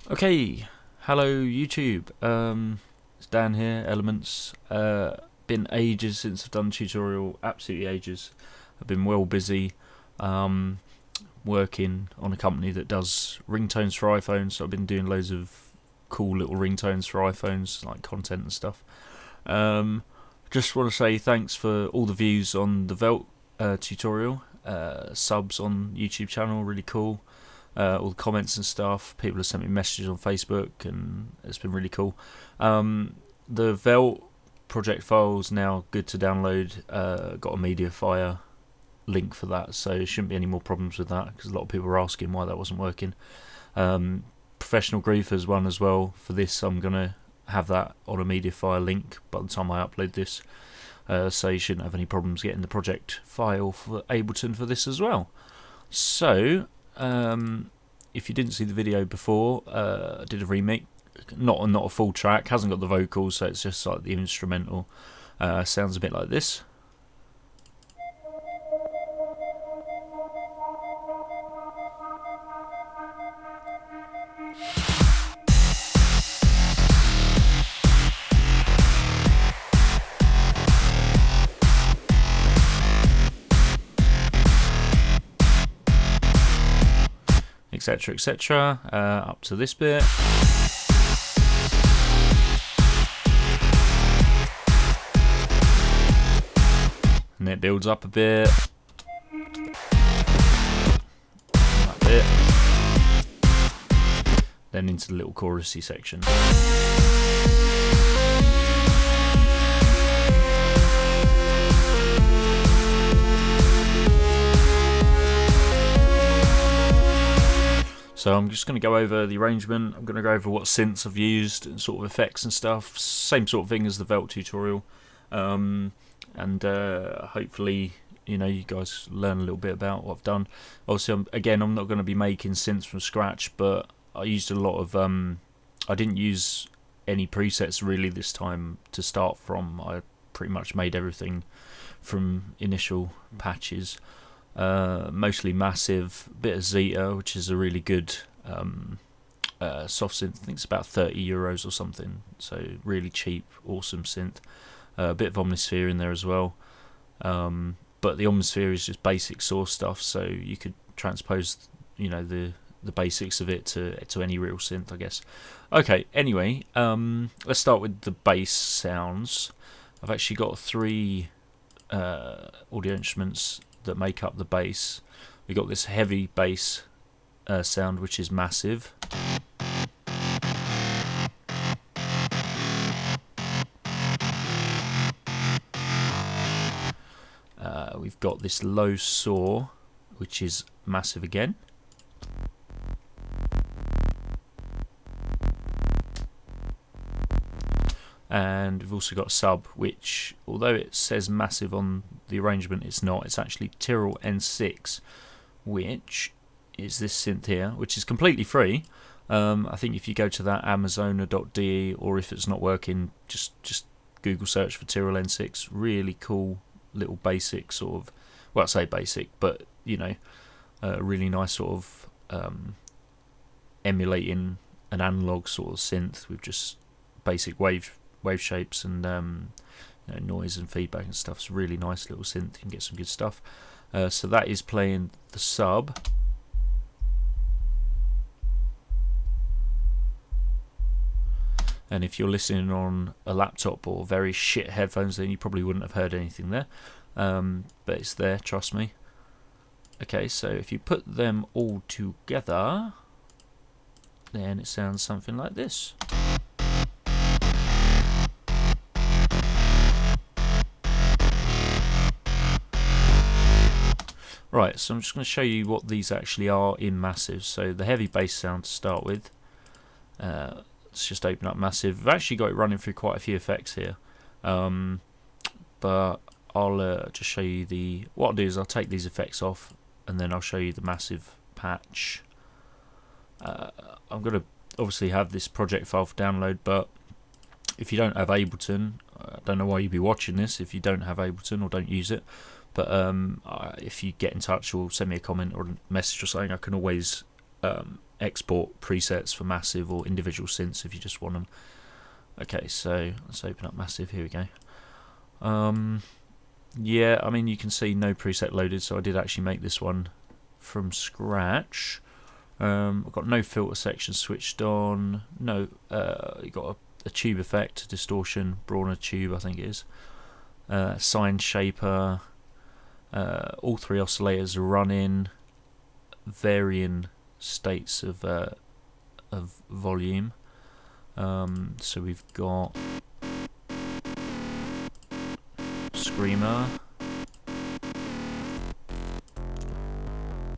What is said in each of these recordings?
Okay, hello YouTube. It's Dan here, Elements. Been ages since I've done a tutorial, absolutely ages. I've been well busy working on a company that does ringtones for iPhones, so I've been doing loads of cool little ringtones for iPhones, like content and stuff. Just want to say thanks for all the views on the Velt tutorial, subs on YouTube channel, really cool. All the comments and stuff. People have sent me messages on Facebook, and it's been really cool. The Velt project file's now good to download. Got a MediaFire link for that, so there shouldn't be any more problems with that, because a lot of people were asking why that wasn't working. Professional Griefer's one as well. For this, I'm going to have that on a MediaFire link by the time I upload this. So you shouldn't have any problems getting the project file for Ableton for this as well. So, if you didn't see the video before, I did a remix, not a full track, hasn't got the vocals, so it's just like the instrumental. Sounds a bit like this. Etc, etc, up to this bit. And it builds up a bit. That bit. Then into the little chorusy section. So I'm just going to go over the arrangement. I'm going to go over what synths I've used and sort of effects and stuff. Same sort of thing as the Velt tutorial. And hopefully, you know, you guys learn a little bit about what I've done. Obviously, I'm not going to be making synths from scratch, but I used a lot of. I didn't use any presets really this time to start from. I pretty much made everything from initial patches. Mostly Massive, bit of Zeta, which is a really good soft synth. I think it's about €30 or something, so really cheap, awesome synth. A bit of Omnisphere in there as well, but the Omnisphere is just basic source stuff, so you could transpose, you know, the basics of it to any real synth, I guess. Okay, anyway, let's start with the bass sounds. I've actually got three audio instruments that make up the bass. We got this heavy bass sound, which is Massive. We've got this low saw, which is Massive again. And we've also got Sub, which, although it says Massive on the arrangement, it's not. It's actually Tyrrell N6, which is this synth here, which is completely free. I think if you go to that amazona.de, or if it's not working, just Google search for Tyrrell N6. Really cool little basic sort of, well, I say basic, but you know, really nice sort of emulating an analog sort of synth with just basic wave shapes and you know, noise and feedback and stuff. It's a really nice little synth. You can get some good stuff. So that is playing the Sub. And if you're listening on a laptop or very shit headphones, then you probably wouldn't have heard anything there. But it's there, trust me. Okay, so if you put them all together, then it sounds something like this. Right, so I'm just going to show you what these actually are in Massive. So the heavy bass sound to start with. Let's just open up Massive. I've actually got it running through quite a few effects here. But I'll just show you what I'll do is I'll take these effects off, and then I'll show you the Massive patch. I'm going to obviously have this project file for download, but if you don't have Ableton, I don't know why you'd be watching this if you don't have Ableton or don't use it. But if you get in touch or send me a comment or a message or something, I can always export presets for Massive or individual synths if you just want them. Okay, so let's open up Massive. Here we go. Yeah, I mean, you can see no preset loaded, so I did actually make this one from scratch. I've got no filter section switched on. No, you got a tube effect, distortion, Brawner tube, I think it is. Sine shaper. All three oscillators are running. Varying states of volume. So we've got Screamer,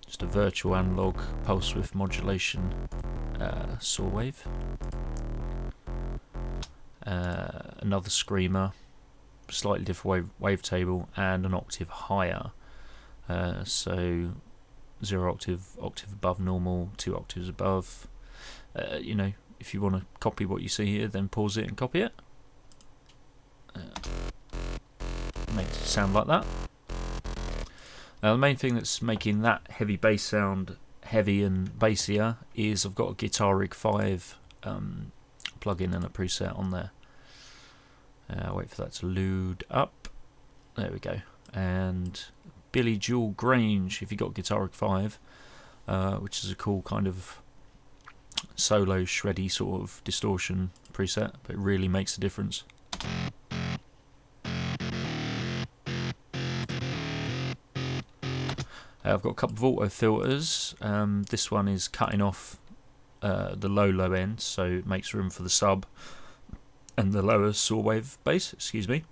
just a virtual analog pulse width modulation saw wave, another Screamer, slightly different wavetable, and an octave higher. So 0 octave, octave above normal, 2 octaves above. You know, if you want to copy what you see here, then pause it and copy it. Makes it sound like that. Now the main thing that's making that heavy bass sound heavy and bassier is I've got a Guitar Rig 5 plugin and a preset on there. Wait for that to load up. There we go. And Billy Joel Grange, if you got Guitar Rig 5, which is a cool kind of solo shreddy sort of distortion preset, but it really makes a difference. I've got a couple of auto filters. This one is cutting off the low end, so it makes room for the sub and the lower saw wave bass. Excuse me.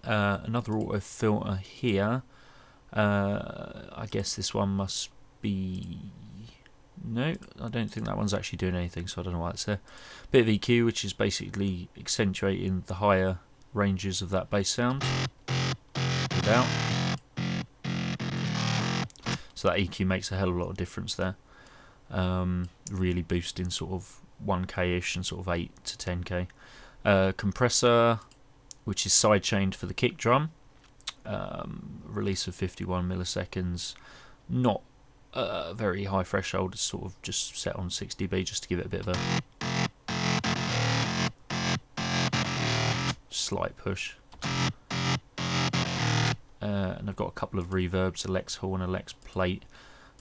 Another auto filter here. I guess this one must be. No, I don't think that one's actually doing anything, so I don't know why it's there. Bit of EQ, which is basically accentuating the higher ranges of that bass sound. Without. So that EQ makes a hell of a lot of difference there. Really boosting sort of 1k-ish and sort of 8 to 10k. Compressor, which is sidechained for the kick drum. Release of 51 milliseconds. Not very high threshold, it's sort of just set on 6 dB just to give it a bit of a slight push. And I've got a couple of reverbs, a Lex Hall and a Lex Plate.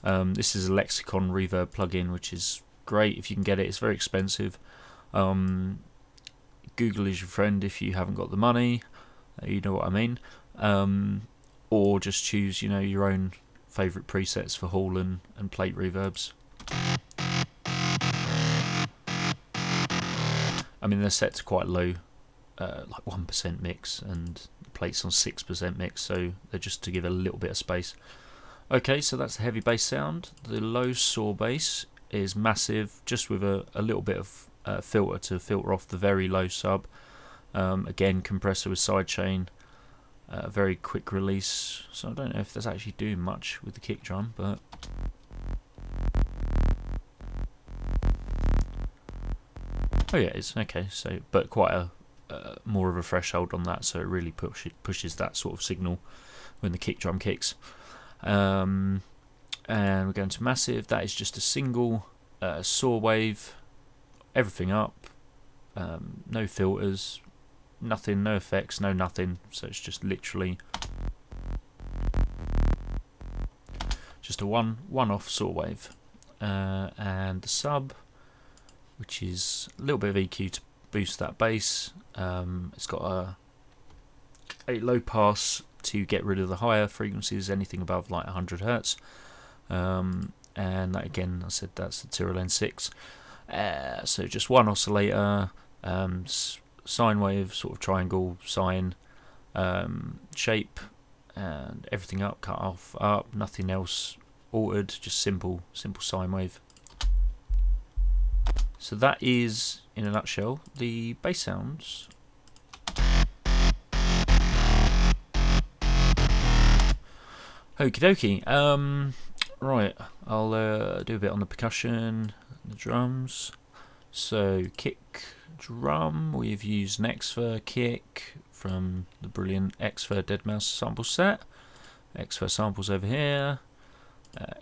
This is a Lexicon reverb plugin, which is great if you can get it. It's very expensive. Google is your friend if you haven't got the money. You know what I mean. Or just choose, you know, your own favourite presets for Hall and Plate reverbs. I mean, they're set to quite low, like 1% mix, and Plate's on 6% mix, so they're just to give a little bit of space. Okay, so that's the heavy bass sound. The low saw bass is Massive, just with a little bit of filter to filter off the very low sub. Again, compressor with sidechain. Very quick release, so I don't know if that's actually doing much with the kick drum, but oh yeah, it's okay. So, but quite a more of a threshold on that, so it really pushes that sort of signal when the kick drum kicks. And we're going to Massive. That is just a single saw wave, everything up, no filters. Nothing, no effects, no nothing, so it's just literally just a one-off saw wave. And the sub, which is a little bit of EQ to boost that bass. It's got a low pass to get rid of the higher frequencies, anything above like 100 Hz. And that, again, I said that's the Tyrrell N6. So just one oscillator, sine wave, sort of triangle sine shape, and everything up, cut off, up, nothing else altered, just simple sine wave. So that is, in a nutshell, the bass sounds. Okie dokie. Right, I'll do a bit on the percussion, the drums. So kick, drum, we've used an Xfer kick from the brilliant Xfer Deadmau5 sample set. Xfer samples over here.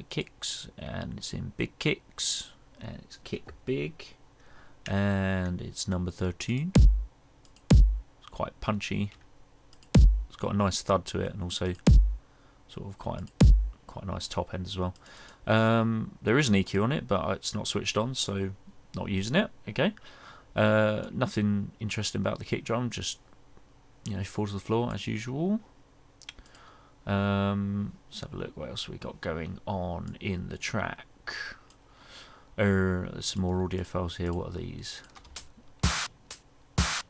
Kicks, and it's in big kicks. and it's kick big, and it's number 13. It's quite punchy. It's got a nice thud to it, and also sort of quite a nice top end as well. There is an EQ on it, but it's not switched on, so not using it. Okay. Nothing interesting about the kick drum, just fall to the floor as usual. Let's have a look what else we got going on in the track. There's some more audio files here. What are these?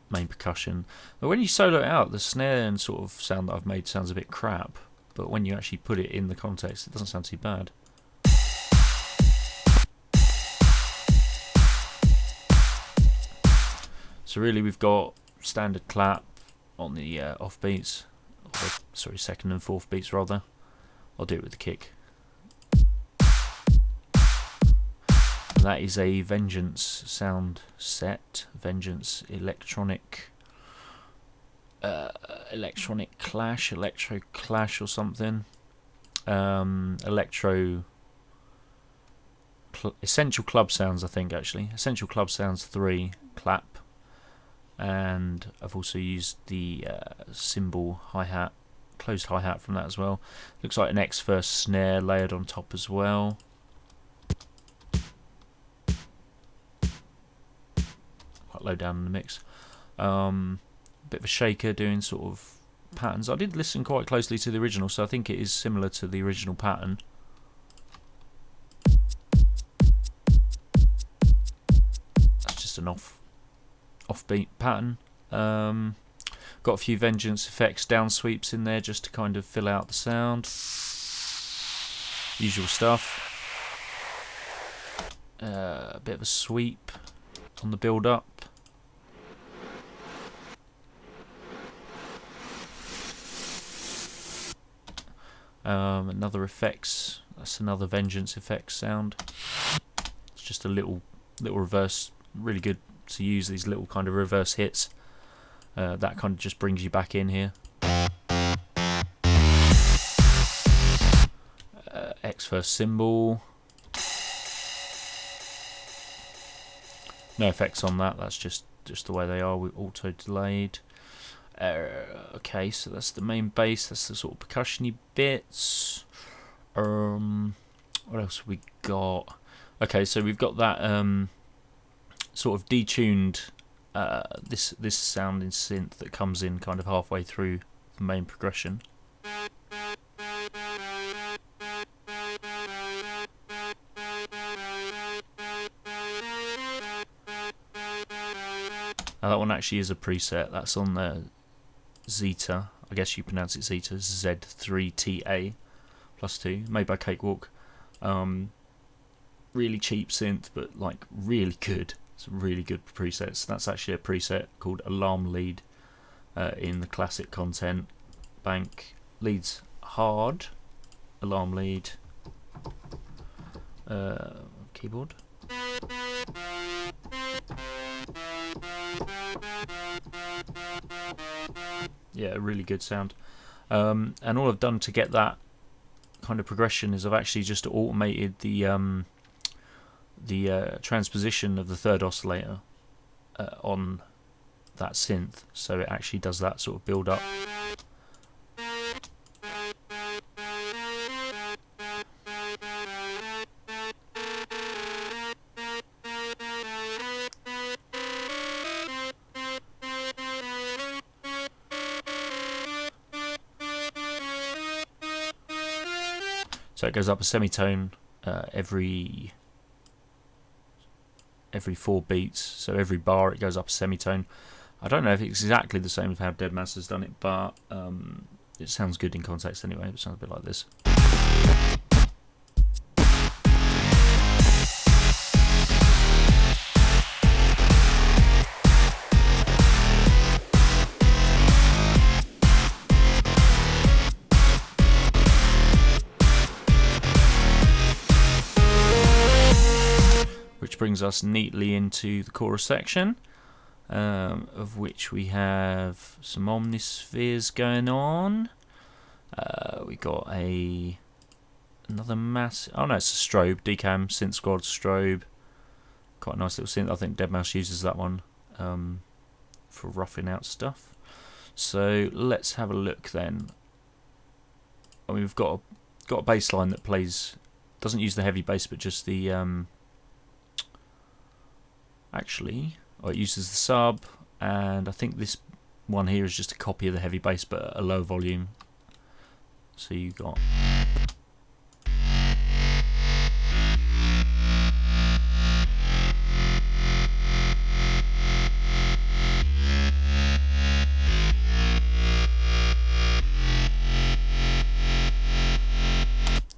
Main percussion. But when you solo it out, the snare and sort of sound that I've made sounds a bit crap, but when you actually put it in the context, it doesn't sound too bad. So really we've got standard clap on the off beats, sorry, second and fourth beats rather. I'll do it with the kick. And that is a Vengeance sound set, Vengeance electronic clash, electro clash or something. Essential Club Sounds, I think, actually. Essential Club Sounds 3 clap. And I've also used the cymbal hi-hat, closed hi-hat from that as well. Looks like an X-First snare layered on top as well. Quite low down in the mix. Bit of a shaker doing sort of patterns. I did listen quite closely to the original, so I think it is similar to the original pattern. That's just an offbeat pattern. Got a few Vengeance effects down sweeps in there just to kind of fill out the sound. Usual stuff. A bit of a sweep on the build up. Another effects. That's another Vengeance effects sound. It's just a little reverse. Really good to use these little kind of reverse hits. That kind of just brings you back in here. X-First cymbal. No effects on that. That's just the way they are. With auto delayed. Okay, so that's the main bass. That's the sort of percussion-y bits. What else have we got? Okay, so we've got that sort of detuned this sound in synth that comes in kind of halfway through the main progression. Now that one actually is a preset. That's on the Zeta. I guess you pronounce it Zeta. Z3TA +2, made by Cakewalk. Really cheap synth, but like really good. It's really good presets. That's actually a preset called Alarm Lead in the classic content bank. Leads hard. Alarm Lead. Keyboard. Yeah, really good sound. And all I've done to get that kind of progression is I've actually just automated the transposition of the third oscillator on that synth, so it actually does that sort of build up. So it goes up a semitone every 4 beats, so every bar it goes up a semitone. I don't know if it's exactly the same as how Deadmaster's done it, but it sounds good in context anyway. It sounds a bit like this. Which brings us neatly into the chorus section, of which we have some omnispheres going on. We got another mass. Oh no, it's a strobe, Decam, Synth Squad strobe. Quite a nice little synth. I think deadmau5 uses that one for roughing out stuff. So let's have a look then. I mean, we've got a bass line that plays, doesn't use the heavy bass, but just the it uses the sub, and I think this one here is just a copy of the heavy bass but at a low volume. So you got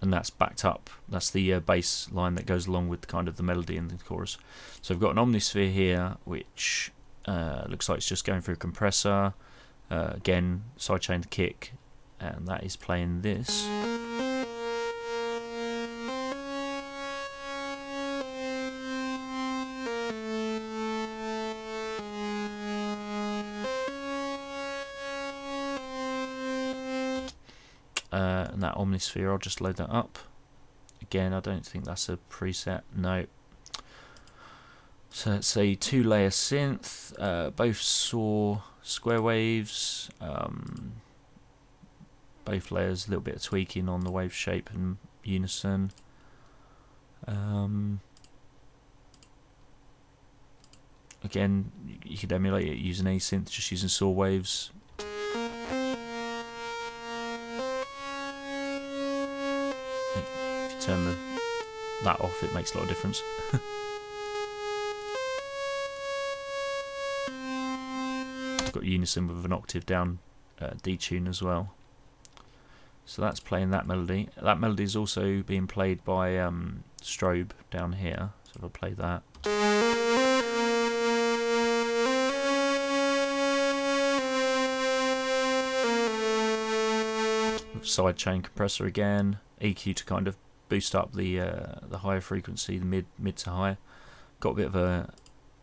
and that's backed up. That's the bass line that goes along with kind of the melody in the chorus. So we've got an omnisphere here, which looks like it's just going through a compressor. Again, sidechain kick, and that is playing this. And that omnisphere, I'll just load that up. Again, I don't think that's a preset, no. So it's a 2-layer synth, both saw square waves, both layers, a little bit of tweaking on the wave shape and unison. Again, you could emulate it using a synth, just using saw waves. If you turn that off, it makes a lot of difference. Got unison with an octave down detune as well. So that's playing that melody. That melody is also being played by strobe down here. So if I play that. Sidechain compressor again, EQ to kind of boost up the higher frequency, the mid to high. Got a bit of a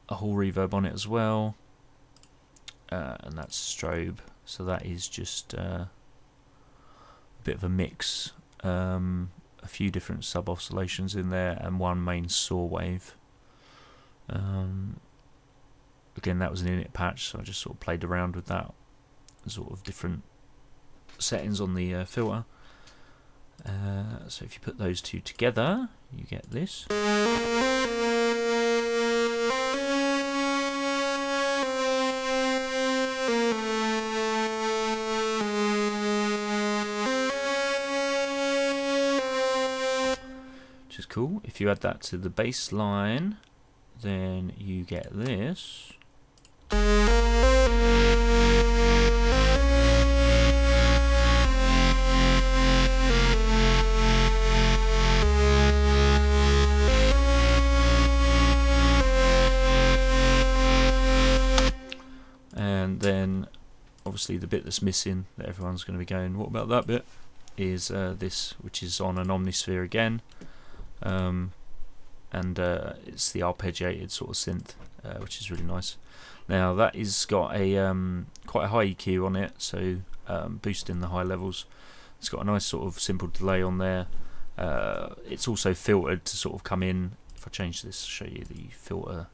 hall reverb on it as well. And that's strobe, so that is just a bit of a mix, a few different sub oscillations in there and one main saw wave. Again, that was an init patch, so I just sort of played around with that, sort of different settings on the filter. So if you put those two together, you get this. Which is cool. If you add that to the bass line, then you get this. And then obviously the bit that's missing that everyone's going to be going, what about that bit, is this, which is on an omnisphere again. And it's the arpeggiated sort of synth, which is really nice. Now that is got a quite a high EQ on it, so boosting the high levels. It's got a nice sort of simple delay on there. It's also filtered to sort of come in. If I change this, I'll show you the filter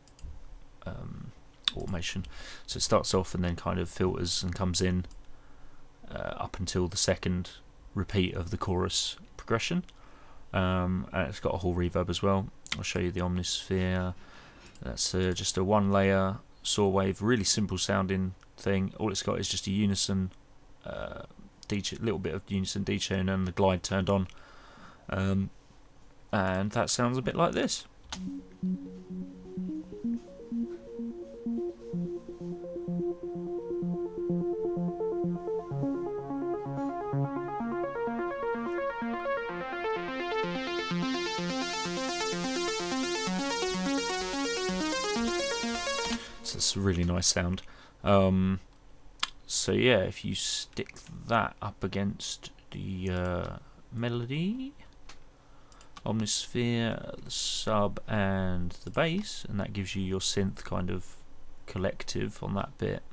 automation. So it starts off and then kind of filters and comes in up until the second repeat of the chorus progression. And it's got a hall reverb as well. I'll show you the omnisphere. That's just a 1-layer saw wave, really simple sounding thing. All it's got is just a unison little bit of unison detune and the glide turned on, and that sounds a bit like this. So it's a really nice sound. So yeah, if you stick that up against the melody, omnisphere, the sub and the bass, and that gives you your synth kind of collective on that bit.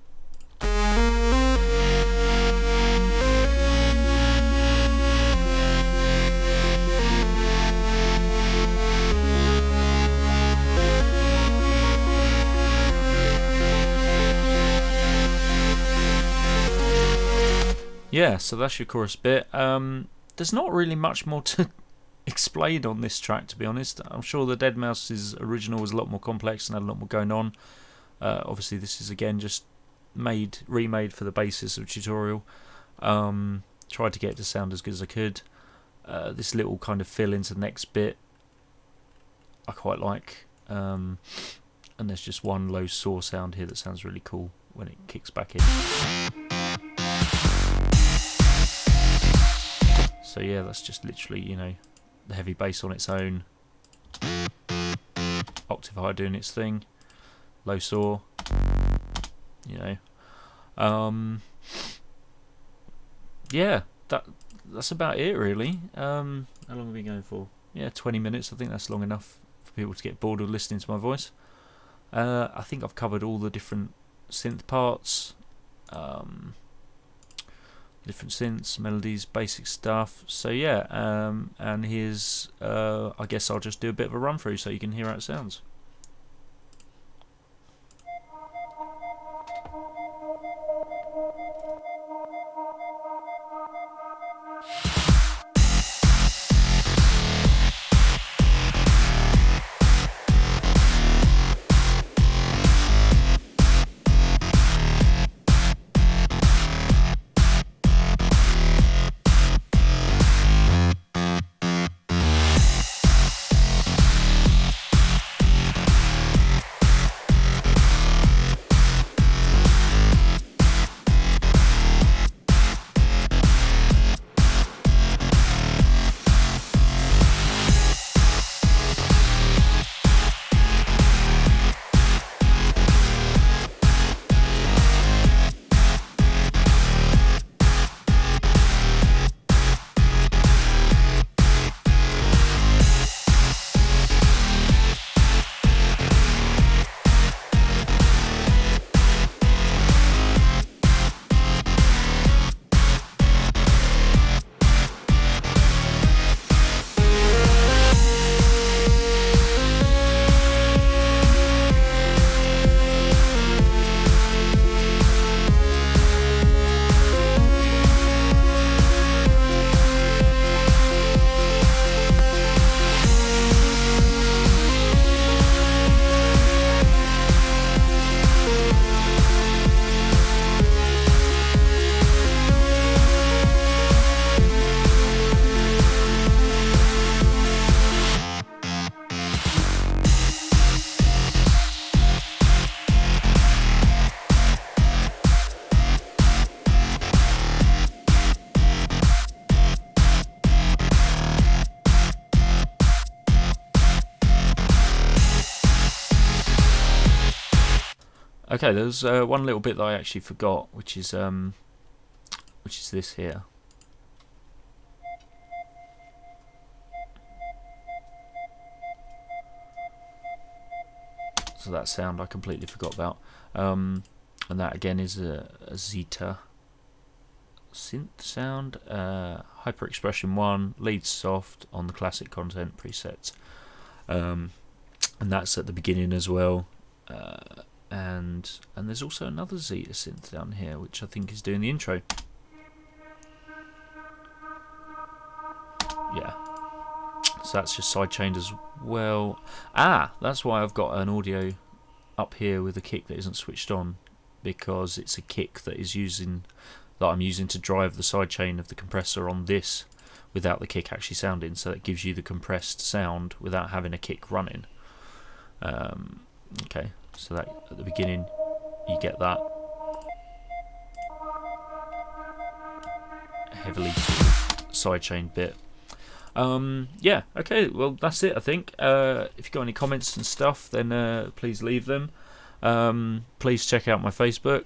yeah, so that's your chorus bit. There's not really much more to explain on this track, to be honest. I'm sure the deadmau5's original was a lot more complex and had a lot more going on. Obviously, this is again just remade for the basis of tutorial. Tried to get it to sound as good as I could. This little kind of fill into the next bit I quite like. And there's just one low saw sound here that sounds really cool when it kicks back in. So yeah, that's just literally, you know, the heavy bass on its own, octave high doing its thing, low saw, you know. Yeah, that's about it really. How long are we going for? Yeah, 20 minutes. I think that's long enough for people to get bored of listening to my voice. I think I've covered all the different synth parts, different synths, melodies, basic stuff. So yeah, and here's, I guess I'll just do a bit of a run through so you can hear how it sounds. Okay, there's one little bit that I actually forgot, which is this here. So that sound I completely forgot about, and that again is a Zeta synth sound, Hyper Expression 1, lead soft on the classic content presets, and that's at the beginning as well. And there's also another Zeta synth down here, which I think is doing the intro. Yeah, so that's just sidechained as well. That's why I've got an audio up here with a kick that isn't switched on, because it's a kick that I'm using to drive the sidechain of the compressor on this without the kick actually sounding, so that gives you the compressed sound without having a kick running. Okay, so that at the beginning you get that heavily sidechained bit. Yeah, okay, well that's it I think. If you've got any comments and stuff, then please leave them. Please check out my Facebook,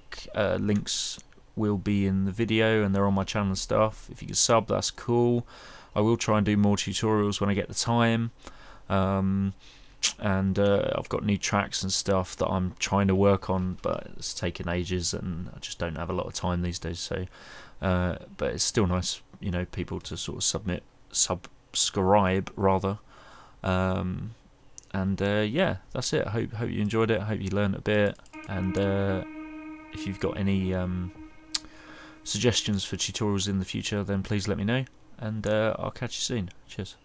links will be in the video and they're on my channel and stuff. If you can sub, that's cool. I will try and do more tutorials when I get the time. And I've got new tracks and stuff that I'm trying to work on, but it's taken ages and I just don't have a lot of time these days. So but it's still nice, you know, people to sort of subscribe rather. Yeah, that's it. I hope you enjoyed it. I hope you learned a bit, and if you've got any suggestions for tutorials in the future, then please let me know, and I'll catch you soon. Cheers.